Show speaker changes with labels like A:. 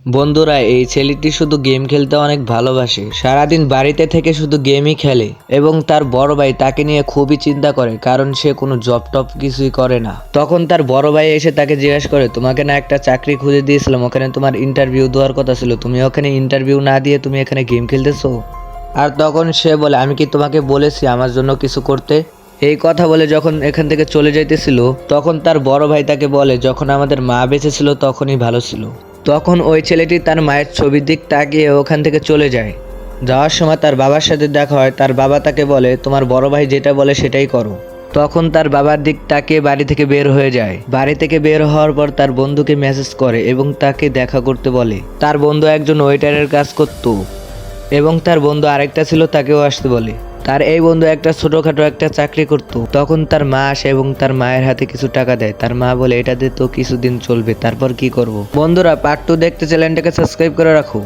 A: বন্ধুরা, এই ছেলেটি শুধু গেম খেলতে অনেক ভালোবাসে। সারাদিন বাড়িতে থেকে শুধু গেমই খেলে এবং তার বড় ভাই তাকে নিয়ে খুবই চিন্তা করে, কারণ সে কোনো জব টপ কিছুই করে না। তখন তার বড় ভাই এসে তাকে জিজ্ঞাসা করে, তোমাকে না একটা চাকরি খুঁজে দিয়েছিলাম, ওখানে তোমার ইন্টারভিউ দেওয়ার কথা ছিল, তুমি ওখানে ইন্টারভিউ না দিয়ে তুমি এখানে গেম খেলতেছো? আর তখন সে বলে, আমি কি তোমাকে বলেছি আমার জন্য কিছু করতে? এই কথা বলে যখন এখান থেকে চলে যাইতেছিল, তখন তার বড় ভাই তাকে বলে, যখন আমাদের মা বেঁচে ছিল তখনই ভালো ছিল। তখন ওই ছেলেটি তার মায়ের ছবির দিক তাকিয়ে ওখান থেকে চলে যায়। যাওয়ার সময় তার বাবার সাথে দেখা হয়। তার বাবা তাকে বলে, তোমার বড় ভাই যেটা বলে সেটাই করো। তখন তার বাবার দিক তাকিয়ে বাড়ি থেকে বের হয়ে যায়। বাড়ি থেকে বের হওয়ার পর তার বন্ধুকে মেসেজ করে এবং তাকে দেখা করতে বলে। তার বন্ধু একজন ওয়েটারের কাজ করত এবং তার বন্ধু আরেকটা ছিল, তাকেও আসতে বলে। তার এই বন্ধু একটা ছোটখাটো একটা চাকরি করত। তখন তার মা আসে এবং তার মায়ের হাতে কিছু টাকা দেয়। তার মা বলে, এটা দিয়ে তো কিছুদিন চলবে, তারপর কি করব। বন্ধুরা, পার্ট 2 দেখতে চ্যানেলটাকে সাবস্ক্রাইব করে রাখো।